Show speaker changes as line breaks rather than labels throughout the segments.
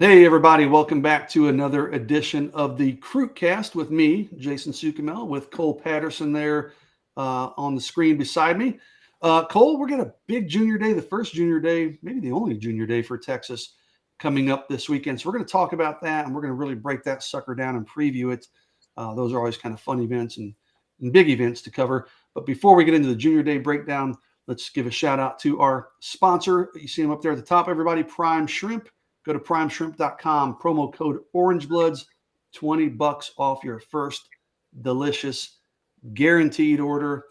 Hey, everybody, welcome back to another edition of the CruitCast with me, Jason Sukamel, with Cole Patterson there on the screen beside me. Cole, we're getting a big junior day, the first junior day, maybe the only junior day for Texas coming up this weekend. So we're going to talk about that, and we're going to really break that sucker down and preview it. Those are always kind of fun events and big events to cover. But before we get into the junior day breakdown, let's give a shout out to our sponsor. You see them up there at the top, everybody, Prime Shrimp. Go to primeshrimp.com, promo code OrangeBloods, $20 off your first delicious guaranteed order.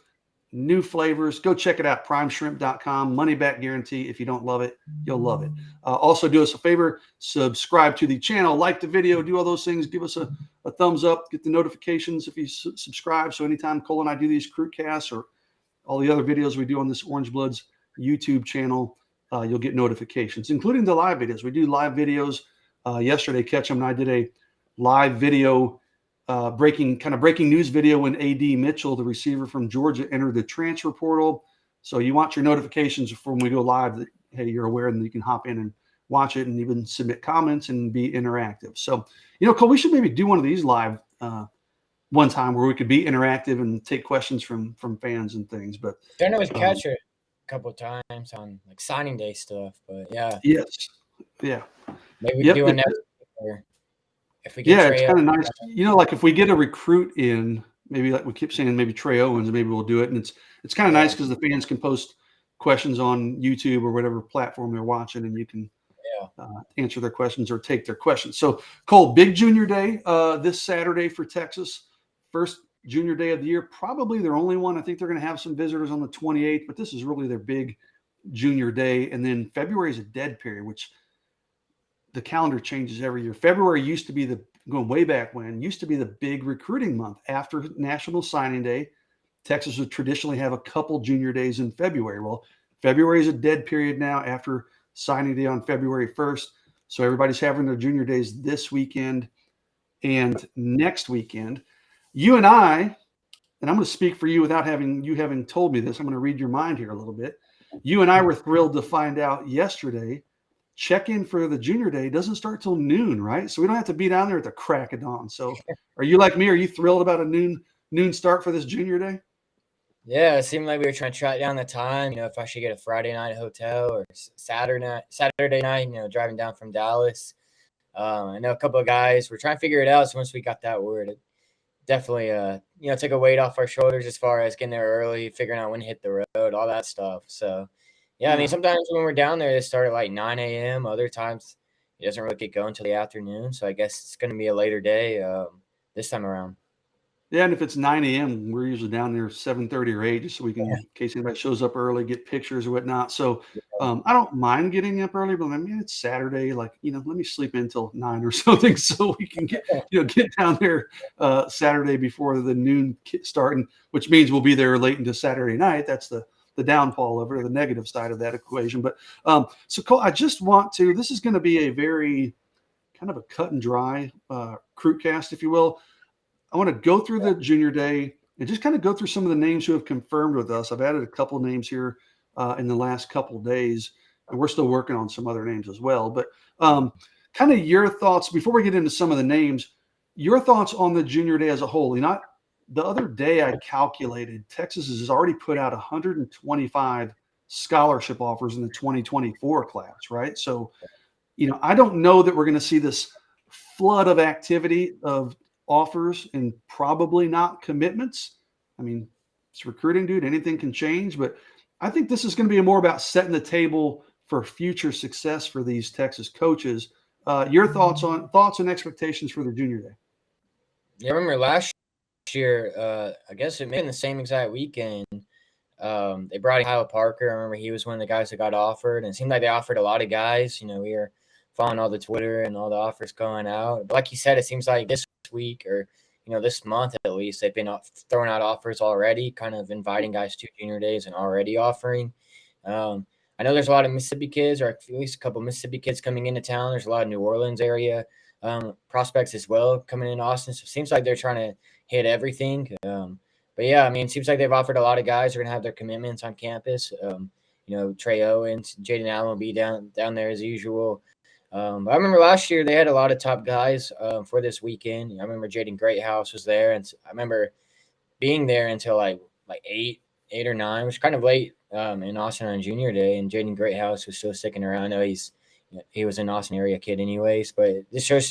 New flavors. Go check it out, primeshrimp.com. Money back guarantee. If you don't love it, you'll love it. Also, do us a favor, subscribe to the channel, like the video, do all those things. Give us a thumbs up, get the notifications if you subscribe. So anytime Cole and I do these CruitCasts or all the other videos we do on this Orange Bloods YouTube channel, you'll get notifications, including the live videos. We do live videos. Yesterday, Ketchum and I did a live video, breaking news video when A.D. Mitchell, the receiver from Georgia, entered the transfer portal. So you want your notifications from when we go live that, hey, you're aware, and you can hop in and watch it and even submit comments and be interactive. So, Cole, we should maybe do one of these live one time where we could be interactive and take questions from fans and things. But
don't always catch it couple of times on like signing day stuff, but yeah.
Yes. Yeah.
Maybe we can do another if we get
it's kind of nice. Like if we get a recruit in, maybe like we keep saying maybe Trey Owens, maybe we'll do it. And it's kind of nice because the fans can post questions on YouTube or whatever platform they're watching, and you can answer their questions or take their questions. So Cole, big junior day this Saturday for Texas. First junior day of the year, probably their only one. I think they're going to have some visitors on the 28th, but this is really their big junior day. And then February is a dead period, which the calendar changes every year. February used to be going way back when, used to be the big recruiting month. After National Signing Day, Texas would traditionally have a couple junior days in February. Well, February is a dead period now after signing day on February 1st. So everybody's having their junior days this weekend and next weekend. You and I, and I'm going to speak for you without having told me this. I'm going to read your mind here a little bit. You and I were thrilled to find out yesterday, check-in for the junior day doesn't start till noon, right? So we don't have to be down there at the crack of dawn. So are you like me? Are you thrilled about a noon start for this junior day?
Yeah, it seemed like we were trying to track down the time, if I should get a Friday night hotel or Saturday night, driving down from Dallas. I know a couple of guys were trying to figure it out. So once we got that word, it definitely, take a weight off our shoulders as far as getting there early, figuring out when to hit the road, all that stuff. So, yeah, I mean, sometimes when we're down there, they start at like 9 a.m. Other times it doesn't really get going until the afternoon. So I guess it's going to be a later day this time around.
Yeah, and if it's 9 a.m., we're usually down there 7:30 or 8, just so we can, in case anybody shows up early, get pictures or whatnot. So I don't mind getting up early, but I mean, it's Saturday. Like, let me sleep in until 9 or something so we can get down there Saturday before the noon start, which means we'll be there late into Saturday night. That's the downfall of it, or the negative side of that equation. But so Cole, I just want to, this is going to be a very kind of a cut and dry CruitCast, if you will. I want to go through the junior day and just kind of go through some of the names who have confirmed with us. I've added a couple of names here in the last couple of days, and we're still working on some other names as well. But kind of your thoughts before we get into some of the names, your thoughts on the junior day as a whole. The other day I calculated Texas has already put out 125 scholarship offers in the 2024 class, right? So, I don't know that we're going to see this flood of activity of offers and probably not commitments. I mean, it's recruiting, dude. Anything can change, but I think this is going to be more about setting the table for future success for these Texas coaches. Your thoughts and expectations for the junior day?
Yeah, I remember last year, I guess it may have been the same exact weekend. They brought in Kyle Parker. I remember he was one of the guys that got offered, and it seemed like they offered a lot of guys. We were following all the Twitter and all the offers going out. But like you said, it seems like this week or this month at least, they've been throwing out offers already, kind of inviting guys to junior days and already offering. I know there's a lot of Mississippi kids, or at least a couple of Mississippi kids coming into town. There's a lot of New Orleans area prospects as well coming in Austin. So it seems like they're trying to hit everything. But yeah, I mean, it seems like they've offered a lot of guys are going to have their commitments on campus. Trey Owens, Jaden Allen will be down there as usual. But I remember last year they had a lot of top guys for this weekend. I remember Jaden Greathouse was there, and I remember being there until like 8 or 9, which is kind of late in Austin on Junior Day. And Jaden Greathouse was still sticking around. I know he was an Austin area kid, anyways. But this shows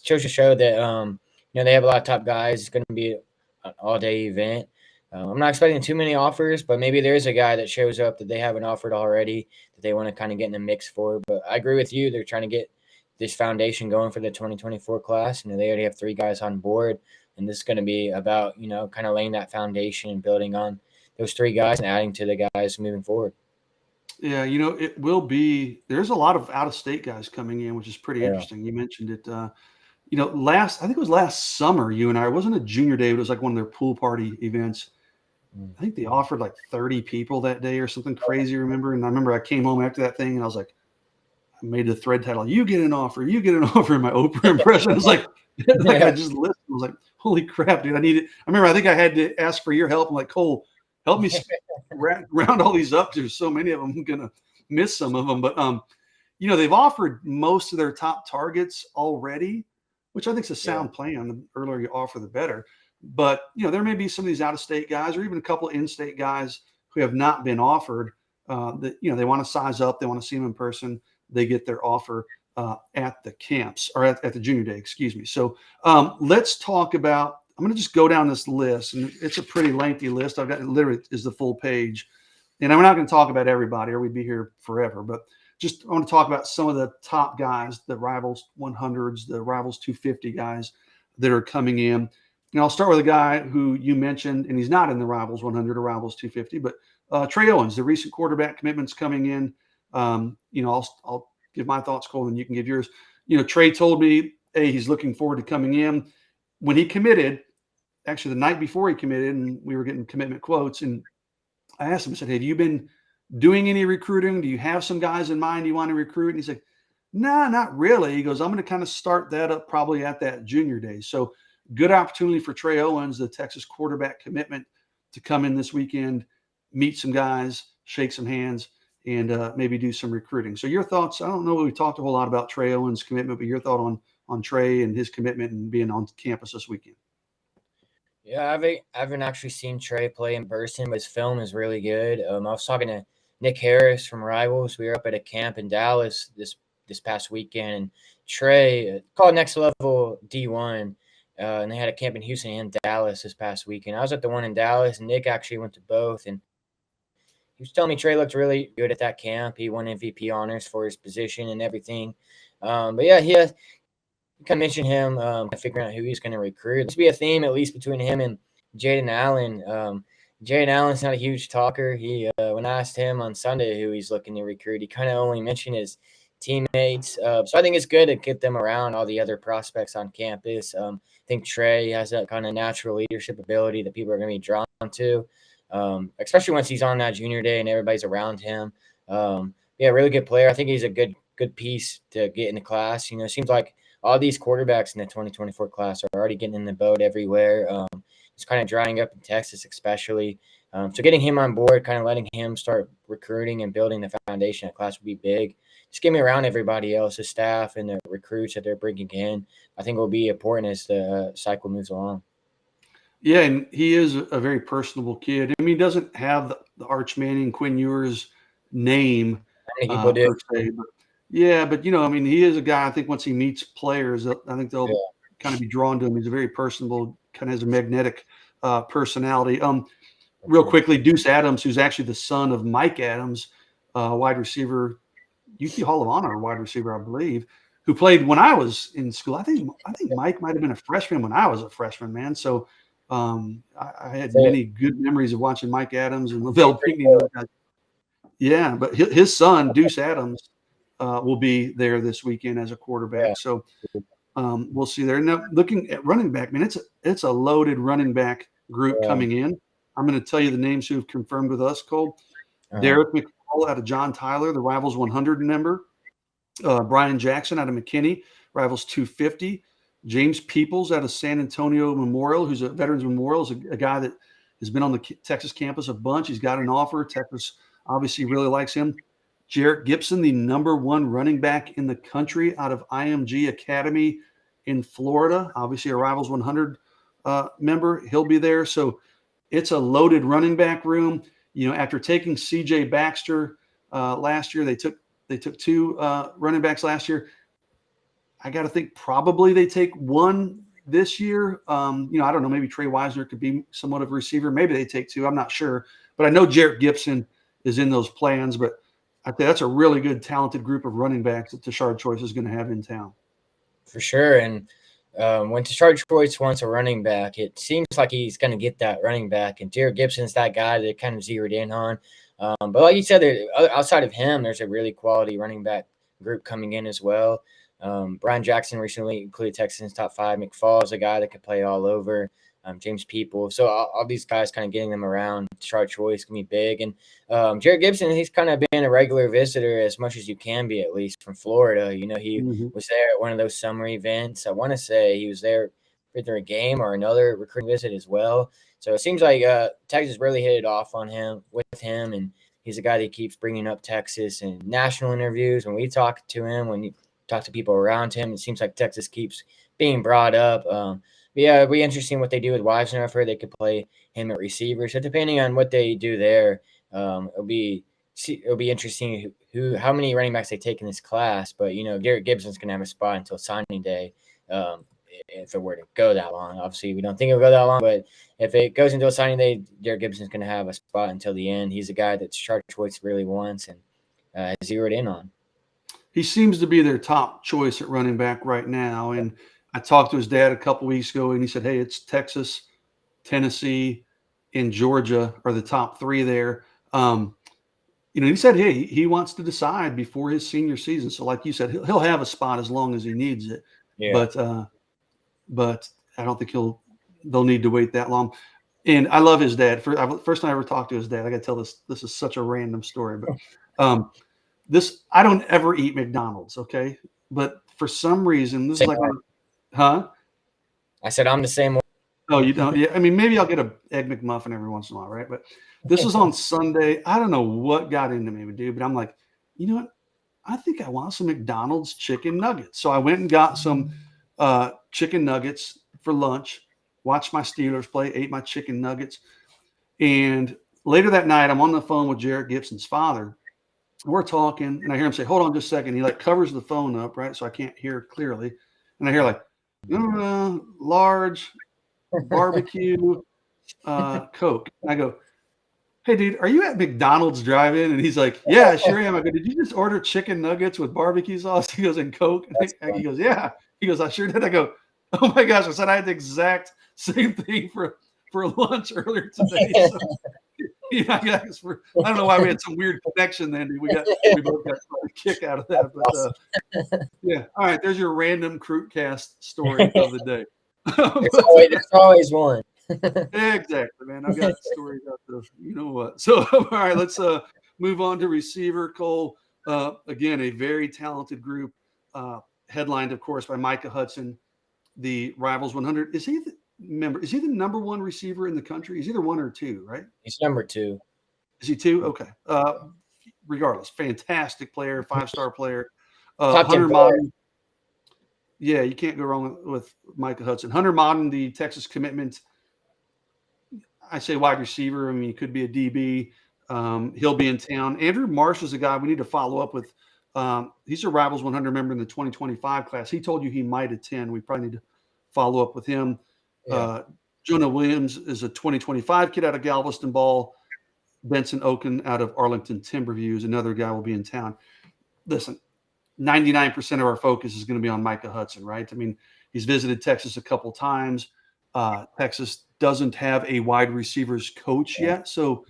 to show that they have a lot of top guys. It's going to be an all day event. I'm not expecting too many offers, but maybe there's a guy that shows up that they haven't offered already that they want to kind of get in the mix for. But I agree with you. They're trying to get this foundation going for the 2024 class. They already have 3 guys on board, and this is going to be about, kind of laying that foundation and building on those 3 guys and adding to the guys moving forward.
Yeah, it will be. There's a lot of out-of-state guys coming in, which is pretty interesting. You mentioned it. I think it was last summer, you and I, it wasn't a junior day, but it was like one of their pool party events. I think they offered like 30 people that day or something crazy, remember? And I remember I came home after that thing and I was like, I made the thread title, you get an offer, in my Oprah impression. I was like, I just listened. I was like, holy crap, dude, I need it. I remember, I think I had to ask for your help. I'm like, Cole, help me round all these up. There's so many of them. I'm going to miss some of them. But, they've offered most of their top targets already, which I think is a sound plan. The earlier you offer, the better. But, there may be some of these out-of-state guys or even a couple of in-state guys who have not been offered that, they want to size up. They want to see them in person. They get their offer at the camps or at the junior day, excuse me. So let's talk about, I'm going to just go down this list, and it's a pretty lengthy list. I've got, literally is the full page. And I'm not going to talk about everybody or we'd be here forever, but just I want to talk about some of the top guys, the Rivals 100s, the Rivals 250 guys that are coming in. And I'll start with a guy who you mentioned, and he's not in the Rivals 100 or Rivals 250, but Trey Owens, the recent quarterback commitments coming in. I'll give my thoughts, Cole, and you can give yours. Trey told me, hey, he's looking forward to coming in. When he committed, actually the night before he committed, and we were getting commitment quotes, and I asked him, I said, hey, have you been doing any recruiting? Do you have some guys in mind you want to recruit? And he's like, nah, not really. He goes, I'm going to kind of start that up probably at that junior day. So good opportunity for Trey Owens, the Texas quarterback commitment, to come in this weekend, meet some guys, shake some hands, and maybe do some recruiting. So your thoughts? I don't know. We talked a whole lot about Trey Owens' commitment, but your thought on Trey and his commitment and being on campus this weekend.
Yeah, I haven't actually seen Trey play in person, but his film is really good. I was talking to Nick Harris from Rivals. We were up at a camp in Dallas this past weekend, and Trey called Next Level D1. And they had a camp in Houston and Dallas this past weekend. I was at the one in Dallas, and Nick actually went to both. And he was telling me Trey looked really good at that camp. He won MVP honors for his position and everything. But yeah, he kind of mentioned him figuring out who he's going to recruit. There's be a theme, at least between him and Jaden Allen. Jaden Allen's not a huge talker. He when I asked him on Sunday who he's looking to recruit, he kind of only mentioned his teammates. So I think it's good to get them around all the other prospects on campus. I think Trey has that kind of natural leadership ability that people are going to be drawn to, especially once he's on that junior day and everybody's around him. Really good player. I think he's a good piece to get in the class. It seems like all these quarterbacks in the 2024 class are already getting in the boat everywhere. It's kind of drying up in Texas, especially. So getting him on board, kind of letting him start recruiting and building the foundation of class would be big. Just get me around everybody else, the staff and the recruits that they're bringing in. I think will be important as the cycle moves along.
Yeah, and he is a very personable kid. I mean, he doesn't have the Arch Manning, Quinn Ewers name
People do.
per se, but yeah, but he is a guy. I think once he meets players, I think they'll kind of be drawn to him. He's a very personable, kind of has a magnetic personality. Real quickly, Deuce Adams, who's actually the son of Mike Adams, wide receiver, UT Hall of Honor wide receiver, I believe, who played when I was in school. I think Mike might have been a freshman when I was a freshman, man. So I had many good memories of watching Mike Adams and Lavelle Pinkney. Yeah, but his son, Deuce Adams, will be there this weekend as a quarterback. So we'll see there. Now, looking at running back, man, it's a loaded running back group coming in. I'm going to tell you the names who have confirmed with us, Cole. Derek McCall out of John Tyler, the Rivals 100 member. Brian Jackson out of McKinney, Rivals 250. James Peoples out of San Antonio Memorial, who's a Veterans Memorial, is a guy that has been on the Texas campus a bunch. He's got an offer. Texas obviously really likes him. Jarrett Gibson, the #1 running back in the country out of IMG Academy in Florida, obviously a Rivals 100 member. He'll be there. So it's a loaded running back room. After taking C.J. Baxter last year, they took 2 running backs last year. I got to think probably they take 1 this year. I don't know. Maybe Trey Wisner could be somewhat of a receiver. Maybe they take 2. I'm not sure. But I know Jarrett Gibson is in those plans. But I think that's a really good, talented group of running backs that Tashard Choice is going to have in town.
For sure. And when Tashard Choice wants a running back, it seems like he's going to get that running back. And Jarrett Gibson's that guy that kind of zeroed in on. But like you said, outside of him, there's a really quality running back group coming in as well. Brian Jackson recently included Texans top 5. McFall is a guy that could play all over. James People. So all these guys kind of getting them around. Tashard Choice can be big. And Jarrett Gibson, he's kind of been a regular visitor as much as you can be, at least from Florida. He was there at one of those summer events. I want to say he was there for either a game or another recruiting visit as well. So it seems like Texas really hit it off with him. And he's a guy that keeps bringing up Texas in national interviews. When we talk to him, when you talk to people around him, it seems like Texas keeps being brought up. Yeah, it'll be interesting what they do with Wisner. I've heard they could play him at receiver. So depending on what they do there, it'll be interesting how many running backs they take in this class. But Garrett Gibson's gonna have a spot until signing day. If it were to go that long, obviously we don't think it'll go that long. But if it goes until signing day, Garrett Gibson's gonna have a spot until the end. He's a guy that Tashard Choice really wants and zeroed in on.
He seems to be their top choice at running back right now. And I talked to his dad a couple weeks ago, and he said, hey, it's Texas, Tennessee, and Georgia are the top 3 there. He said, hey, he wants to decide before his senior season. So like you said, he'll have a spot as long as he needs it. Yeah. But I don't think they'll need to wait that long. And I love his dad. First time I ever talked to his dad, I got to tell this. This is such a random story, but I don't ever eat McDonald's, okay? But for some reason, this same is like, huh?
I said I'm the same way.
Oh, you don't? Yeah. I mean, maybe I'll get an Egg McMuffin every once in a while, right? But this was on Sunday. I don't know what got into me, dude, but I'm like, you know what? I think I want some McDonald's chicken nuggets. So I went and got some chicken nuggets for lunch, watched my Steelers play, ate my chicken nuggets. And later that night, I'm on the phone with Jarrett Gibson's father. We're talking, and I hear him say, hold on just a second. He covers the phone up, right? So I can't hear clearly. And I hear large barbecue Coke. And I go, hey, dude, are you at McDonald's drive-in? And he's like, yeah, I sure am. I go, did you just order chicken nuggets with barbecue sauce? He goes, and Coke? And he goes, yeah. He goes, I sure did. I go, oh, my gosh. I said I had the exact same thing for lunch earlier today. So, I don't know why we had some weird connection then. We both got a kick out of that. But yeah. All right. There's your random CruitCast story of the day.
There's always one.
Exactly, man. I've got stories out there. You know what? So, all right, let's move on to receiver. Cole, again, a very talented group, headlined, of course, by Micah Hudson, the Rivals 100. Is he the #1 receiver in the country? He's either 1 or 2, right?
He's number 2.
Is he 2? Okay. Regardless, fantastic player, 5-star player.
Hunter Modern.
Yeah, you can't go wrong with Micah Hudson. Hunter Modern, the Texas commitment. I say wide receiver. I mean, he could be a DB. He'll be in town. Andrew Marsh is a guy we need to follow up with. He's a Rivals 100 member in the 2025 class. He told you he might attend. We probably need to follow up with him. Yeah. Jonah Williams is a 2025 kid out of Galveston Ball. Benson Oken out of Arlington Timberview is another guy will be in town. Listen, 99% of our focus is going to be on Micah Hudson, right? I mean, he's visited Texas a couple times. Texas doesn't have a wide receivers coach yet, so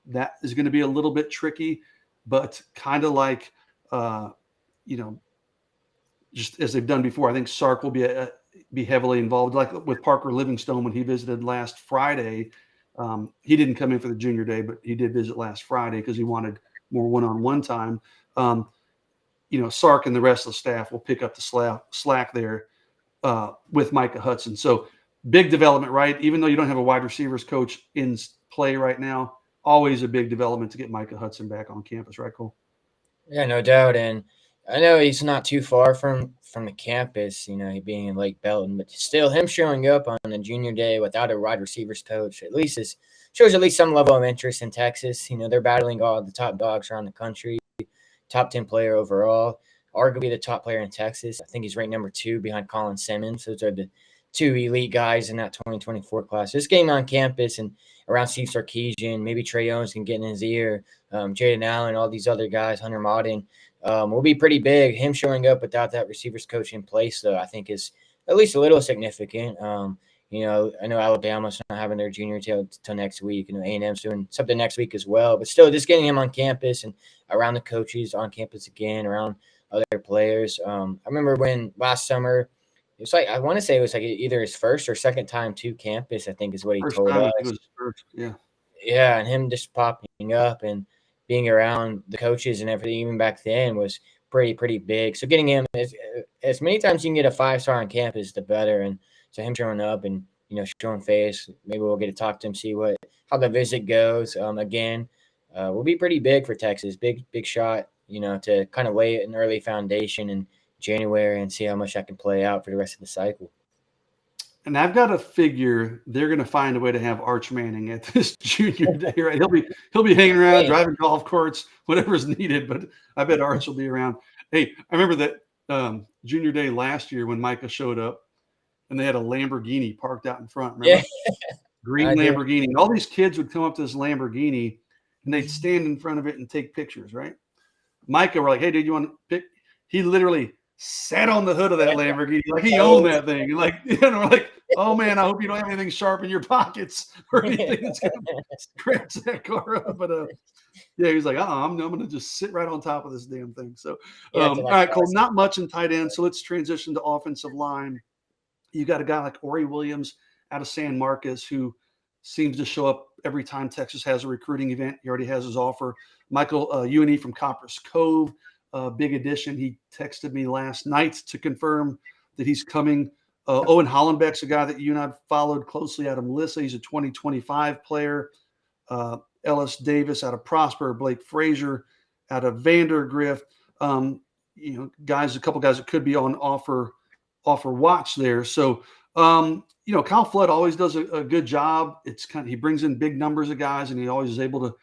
that is going to be a little bit tricky, but kind of like, just as they've done before, I think Sark will be heavily involved, like with Parker Livingstone when he visited last Friday. He didn't come in for the junior day, but he did visit last Friday because he wanted more one-on-one time. Sark and the rest of the staff will pick up the slack there with Micah Hudson. So big development, right? Even though you don't have a wide receivers coach in play right now, always a big development to get Micah Hudson back on campus, right, Cole?
Yeah, no doubt. And I know he's not too far from the campus, he being in Lake Belton, but still him showing up on a junior day without a wide receivers coach at least is shows at least some level of interest in Texas. They're battling all the top dogs around the country, top 10 player overall, arguably the top player in Texas. I think he's ranked number 2 behind Colin Simmons. Those are the 2 elite guys in that 2024 class. This game on campus and around Steve Sarkisian, maybe Trey Owens can get in his ear, Jaden Allen, all these other guys, Hunter Modden, will be pretty big. Him showing up without that receivers coach in place, though, I think is at least a little significant. I know Alabama's not having their junior till next week. A&M's doing something next week as well. But still, just getting him on campus and around the coaches on campus again, around other players. I remember when last summer, it was like I want to say it was like either his first or second time to campus, I think is what he
First
told
time, I think it
us.
was first. Yeah.
Yeah, and him just popping up and being around the coaches and everything, even back then, was pretty big. So getting him as many times you can get a 5-star on campus, the better. And so him showing up and showing face, maybe we'll get to talk to him, see how the visit goes. Again, will be pretty big for Texas. Big shot, to kind of lay an early foundation in January and see how much that can play out for the rest of the cycle.
And I've got to figure they're going to find a way to have Arch Manning at this junior day, right? He'll be hanging around, driving golf carts, whatever's needed. But I bet Arch will be around. Hey, I remember that junior day last year when Micah showed up, and they had a Lamborghini parked out in front. Remember?
Yeah,
Green Lamborghini. And all these kids would come up to this Lamborghini, and they'd stand in front of it and take pictures, right? Micah were like, "Hey, dude, you want to pick?" He literally sat on the hood of that Lamborghini like he owned that thing. Like, we're like, "Oh man, I hope you don't have anything sharp in your pockets or anything that's gonna scratch that car up." But yeah, he was like, I'm gonna just sit right on top of this damn thing." So, all right, Cole. Not much in tight end, so let's transition to offensive line. You got a guy like Ori Williams out of San Marcos who seems to show up every time Texas has a recruiting event. He already has his offer. Michael UNE from Copper's Cove, big addition. He texted me last night to confirm that he's coming. Owen Hollenbeck's a guy that you and I followed closely out of Melissa. He's a 2025 player. Ellis Davis out of Prosper, Blake Frazier out of Vandergrift. A couple guys that could be on offer watch there. So, Kyle Flood always does a good job. It's he brings in big numbers of guys, and he always is able to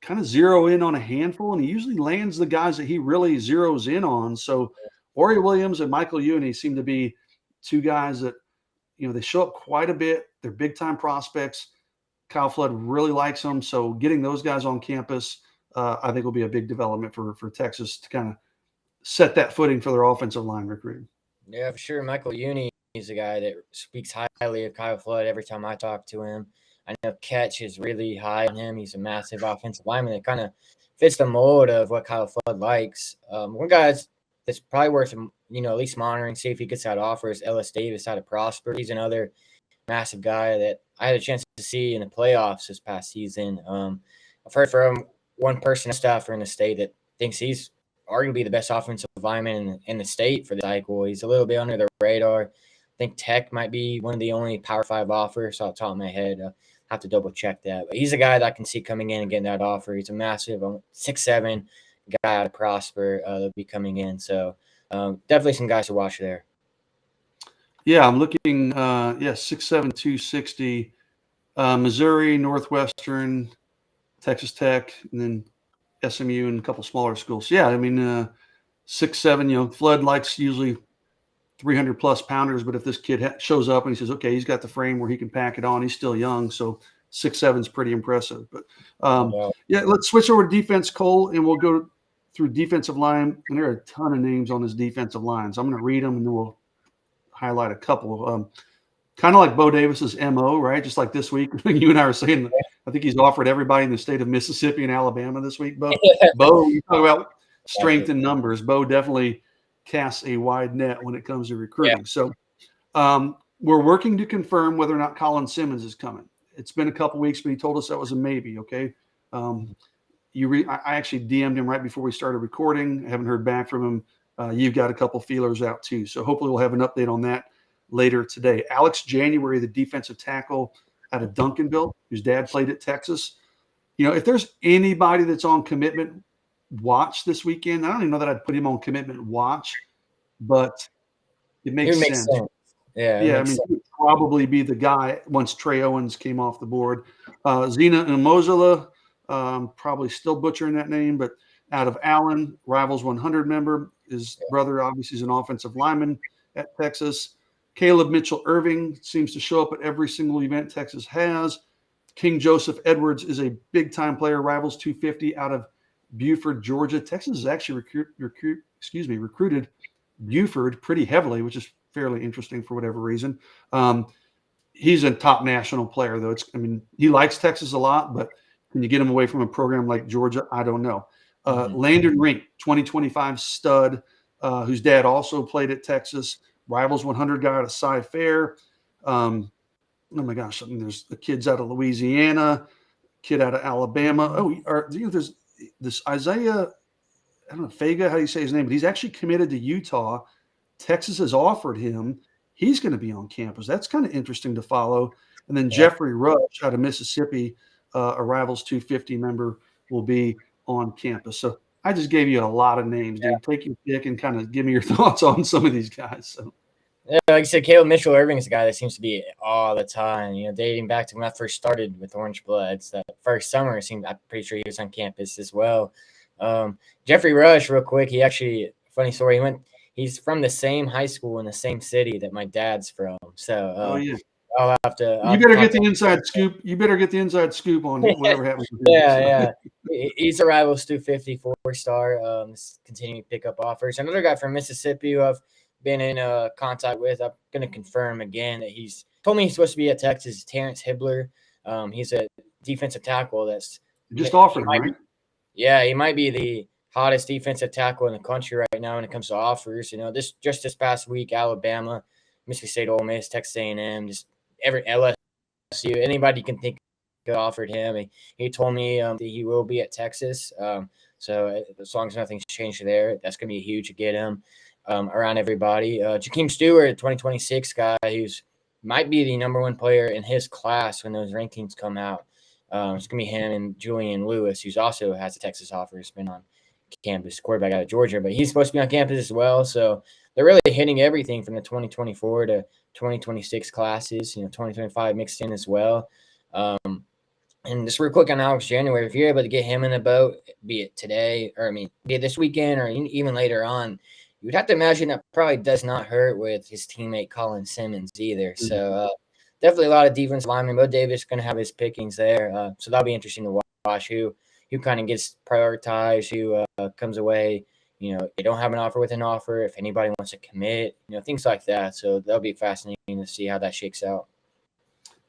kind of zero in on a handful, and he usually lands the guys that he really zeroes in on. So Ori Williams and Michael Uni seem to be 2 guys that, they show up quite a bit. They're big time prospects. Kyle Flood really likes them. So getting those guys on campus, I think will be a big development for Texas to kind of set that footing for their offensive line recruiting.
Yeah, for sure. Michael Uni is a guy that speaks highly of Kyle Flood every time I talk to him. I know Catch is really high on him. He's a massive offensive lineman that kind of fits the mold of what Kyle Flood likes. One guy that's probably worth at least monitoring, see if he gets that offer is Ellis Davis out of Prosper. He's another massive guy that I had a chance to see in the playoffs this past season. I've heard from one person, staffer in the state, that thinks he's arguably the best offensive lineman in the state for the cycle. He's a little bit under the radar. I think Tech might be one of the only Power 5 offers off the top of my head. Have to double check that. But he's a guy that I can see coming in and getting that offer. He's a massive 6'7" guy out of Prosper that'll be coming in. So definitely some guys to watch there.
Yeah, I'm looking, 6'7", 260, Missouri, Northwestern, Texas Tech, and then SMU and a couple smaller schools. Yeah, I mean, 6'7", Flood likes usually 300-plus pounders, but if this kid shows up and he says, okay, he's got the frame where he can pack it on, he's still young, so 6'7" is pretty impressive. But, let's switch over to defense, Cole, and we'll go through defensive line, and there are a ton of names on this defensive line, so I'm going to read them, and then we'll highlight a couple. Kind of like Bo Davis's MO, right? Just like this week, you and I were saying, I think he's offered everybody in the state of Mississippi and Alabama this week. Bo, you talk about strength in numbers. Bo definitely casts a wide net when it comes to recruiting. Yeah. So we're working to confirm whether or not Colin Simmons is coming. It's been a couple weeks, but he told us that was a maybe. Okay. I actually DM'd him right before we started recording. I haven't heard back from him. You've got a couple feelers out too. So hopefully we'll have an update on that later today. Alex January, the defensive tackle out of Duncanville, whose dad played at Texas. If there's anybody that's on commitment watch this weekend. I don't even know that I'd put him on commitment watch, but it
It
makes
would make
sense.
sense. Yeah, it
Yeah, I
makes
mean,
sense.
he would probably be the guy once Trey Owens came off the board. Zena Umozola, probably still butchering that name, but out of Allen, Rivals 100 member. His brother obviously is an offensive lineman at Texas. Caleb Mitchell Irving seems to show up at every single event Texas has. King Joseph Edwards is a big-time player, Rivals 250 out of Buford, Georgia. Texas has actually recruited Buford pretty heavily, which is fairly interesting for whatever reason. He's a top national player, though. He likes Texas a lot, but can you get him away from a program like Georgia? I don't know. Landon Rink, 2025 stud, whose dad also played at Texas, Rivals 100 guy out of Cy-Fair. Oh my gosh, there's the kids out of Louisiana, kid out of Alabama. There's this Isaiah, I don't know, Fega, how do you say his name, but he's actually committed to Utah. Texas has offered him. He's going to be on campus. That's kind of interesting to follow. And then Jeffrey Rush out of Mississippi, a Rivals 250 member, will be on campus. So I just gave you a lot of names, dude. Take your pick and kind of give me your thoughts on some of these guys. So.
Yeah, like I said, Caleb Mitchell Irving is a guy that seems to be all the time. Dating back to when I first started with Orange Bloods, that first summer, I'm pretty sure he was on campus as well. Jeffrey Rush, real quick, he actually, funny story, he's from the same high school in the same city that my dad's from. So,
Yeah.
I'll have to.
You better get the inside scoop. You better get the inside scoop on whatever happens with him.
Yeah. He's a Rivals 250 4-star. Continuing to pick up offers. Another guy from Mississippi who I've been in contact with. I'm going to confirm again that he's told me he's supposed to be at Texas. Terrence Hibbler. He's a defensive tackle that's
just offered, right?
He might be the hottest defensive tackle in the country right now when it comes to offers. This past week, Alabama, Mississippi State, Ole Miss, Texas A&M, just every LSU, anybody you can think of offered him. He told me that he will be at Texas. So as long as nothing's changed there, that's going to be huge to get him around everybody. Jakeem Stewart, 2026 guy, who's might be the number one player in his class when those rankings come out. It's going to be him and Julian Lewis, who's also has a Texas offer. He's been on campus, quarterback out of Georgia, but he's supposed to be on campus as well. So they're really hitting everything from the 2024 to 2026 classes, 2025 mixed in as well. And just real quick on Alex January, if you're able to get him in the boat, be it today, be it this weekend or even later on, you would have to imagine that probably does not hurt with his teammate Colin Simmons either. Mm-hmm. So definitely a lot of defensive linemen. Bo Davis going to have his pickings there. So that'll be interesting to watch who kind of gets prioritized, who comes away. They don't have an offer with an offer. If anybody wants to commit, things like that. So that'll be fascinating to see how that shakes out.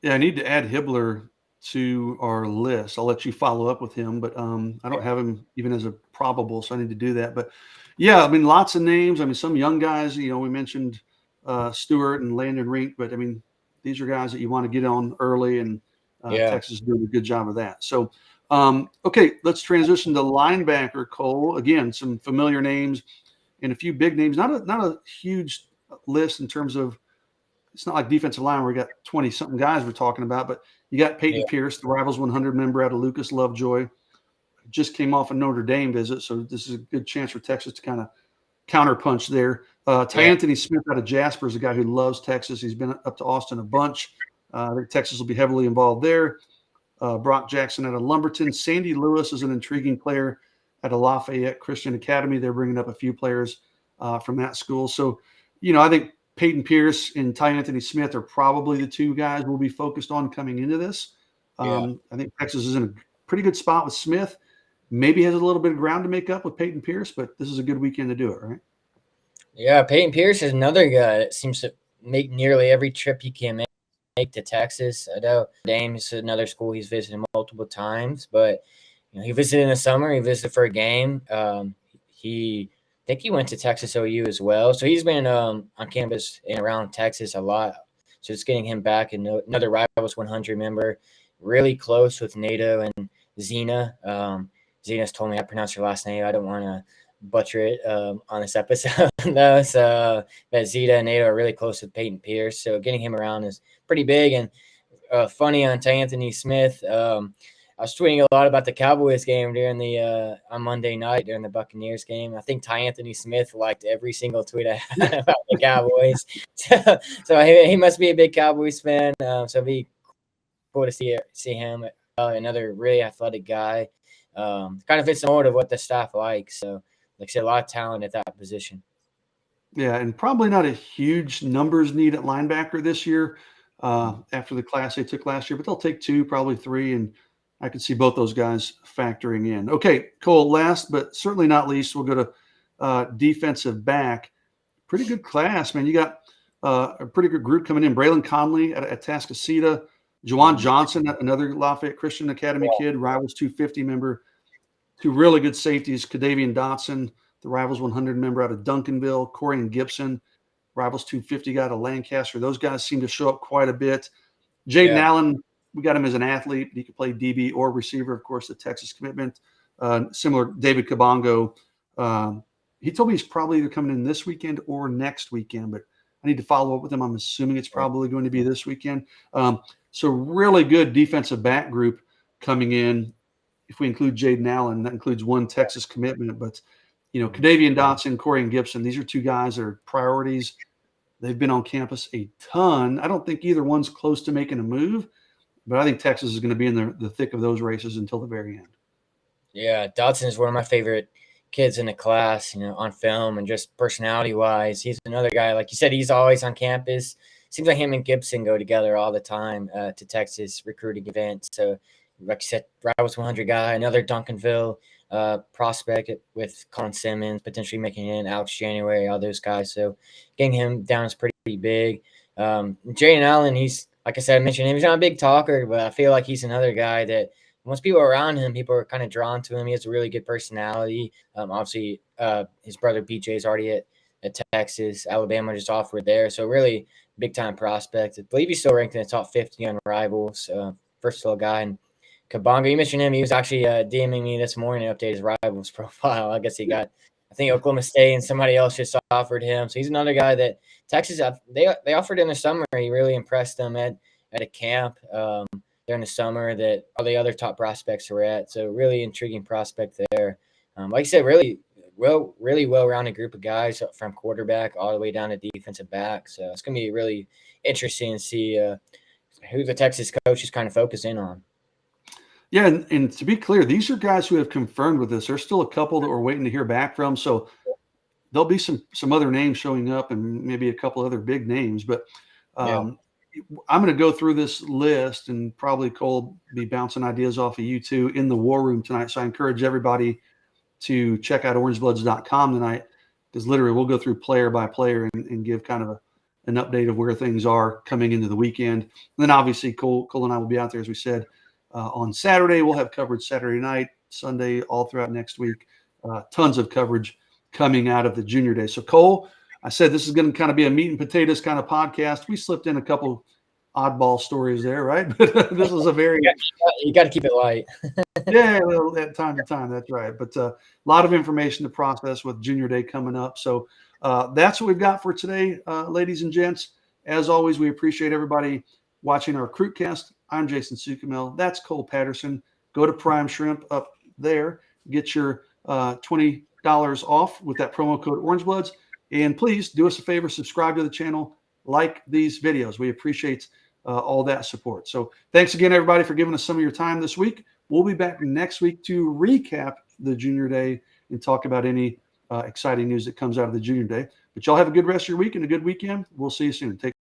Yeah, I need to add Hibbler to our list. I'll let you follow up with him, but I don't have him even as a probable, so I need to do that. But yeah, lots of names. Some young guys, we mentioned Stewart and Landon Rink, but these are guys that you want to get on early, and Texas is doing a good job of that. So, okay, let's transition to linebacker, Cole. Again, some familiar names and a few big names. Not a huge list in terms of, it's not like defensive line where we got 20-something guys we're talking about, but you got Peyton Pierce, the Rivals 100 member out of Lucas Lovejoy. Just came off a Notre Dame visit, so this is a good chance for Texas to kind of counterpunch there. Anthony Smith out of Jasper is a guy who loves Texas. He's been up to Austin a bunch. I think Texas will be heavily involved there. Brock Jackson out of Lumberton. Sandy Lewis is an intriguing player at a Lafayette Christian Academy. They're bringing up a few players from that school. So, I think Peyton Pierce and Anthony Smith are probably the two guys we'll be focused on coming into this. I think Texas is in a pretty good spot with Smith. Maybe has a little bit of ground to make up with Peyton Pierce, but this is a good weekend to do it, right?
Yeah, Peyton Pierce is another guy that seems to make nearly every trip he can make to Texas. I know Dame is another school he's visited multiple times, but he visited in the summer. He visited for a game. I think he went to Texas OU as well. So he's been on campus and around Texas a lot. So it's getting him back, and another Rivals 100 member, really close with Nato and Zena. Zena's told me I pronounce her last name. I don't want to butcher it on this episode. No, so but Zeta and Nato are really close with Peyton Pierce. So getting him around is pretty big. And funny on Anthony Smith, I was tweeting a lot about the Cowboys game during the on Monday night during the Buccaneers game. I think Ty Anthony Smith liked every single tweet I had about the Cowboys. So he must be a big Cowboys fan. So it'd be cool to see him. Another really athletic guy. Kind of fits the mold of what the staff likes. So, like I said, a lot of talent at that position.
Yeah, and probably not a huge numbers need at linebacker this year after the class they took last year, but they'll take 2, probably 3, and I can see both those guys factoring in. Okay, Cole, last but certainly not least, we'll go to defensive back. Pretty good class, man. You got a pretty good group coming in. Braylon Conley at Tascasita, Juwan Johnson, another Lafayette Christian Academy kid, Rivals 250 member. 2 really good safeties, Kadavian Dotson, the Rivals 100 member out of Duncanville, Corian Gibson, Rivals 250 guy out of Lancaster. Those guys seem to show up quite a bit. Jaden Allen, we got him as an athlete. He could play DB or receiver, of course, the Texas commitment. Similar, David Kabongo. He told me he's probably either coming in this weekend or next weekend, but I need to follow up with him. I'm assuming it's probably going to be this weekend. So really good defensive back group coming in. If we include Jaden Allen, that includes 1 Texas commitment. But, Kadavian Dotson, Corian Gibson, these are 2 guys that are priorities. They've been on campus a ton. I don't think either one's close to making a move, but I think Texas is going to be in the thick of those races until the very end.
Yeah, Dotson is one of my favorite kids in the class, on film and just personality-wise. He's another guy, like you said, he's always on campus. Seems like him and Gibson go together all the time to Texas recruiting events. So, like you said, Rivals 100 guy, another Duncanville prospect with Colin Simmons, potentially making it in, Alex January, all those guys. So getting him down is pretty big. Jaden Allen, he's, like I said, I mentioned him. He's not a big talker, but I feel like he's another guy that once people are around him, people are kind of drawn to him. He has a really good personality. Obviously, his brother BJ is already at Texas. Alabama just offered there. So really big-time prospect. I believe he's still ranked in the top 50 on Rivals. Versatile guy. And Kabongo, you mentioned him. He was actually DMing me this morning to update his Rivals profile. I guess I think Oklahoma State and somebody else just offered him. So he's another guy that Texas, they offered in the summer. He really impressed them at a camp during the summer that all the other top prospects were at. So really intriguing prospect there. Like I said, really well-rounded group of guys from quarterback all the way down to defensive back. So it's going to be really interesting to see who the Texas coach is kind of focusing on.
Yeah, and to be clear, these are guys who have confirmed with us. There's still a couple that we're waiting to hear back from. So there'll be some other names showing up and maybe a couple other big names. But I'm going to go through this list, and probably Cole be bouncing ideas off of you two in the war room tonight. So I encourage everybody to check out orangebloods.com tonight, because literally we'll go through player by player and give kind of an update of where things are coming into the weekend. And then obviously Cole and I will be out there, as we said, on Saturday. We'll have coverage Saturday night, Sunday, all throughout next week. Tons of coverage coming out of the junior day. So Cole, I said this is going to kind of be a meat and potatoes kind of podcast. We slipped in a couple oddball stories there, right? But this is a very
you got to keep it light.
yeah, well, at time to time, that's right. But a lot of information to process with junior day coming up. So that's what we've got for today, ladies and gents. As always, we appreciate everybody watching our CruitCast. I'm Jason Sukamel. That's Cole Patterson. Go to Prime Shrimp up there. Get your $20 off with that promo code OrangeBloods. And please do us a favor, subscribe to the channel, like these videos. We appreciate all that support. So thanks again, everybody, for giving us some of your time this week. We'll be back next week to recap the junior day and talk about any exciting news that comes out of the junior day. But y'all have a good rest of your week and a good weekend. We'll see you soon. Take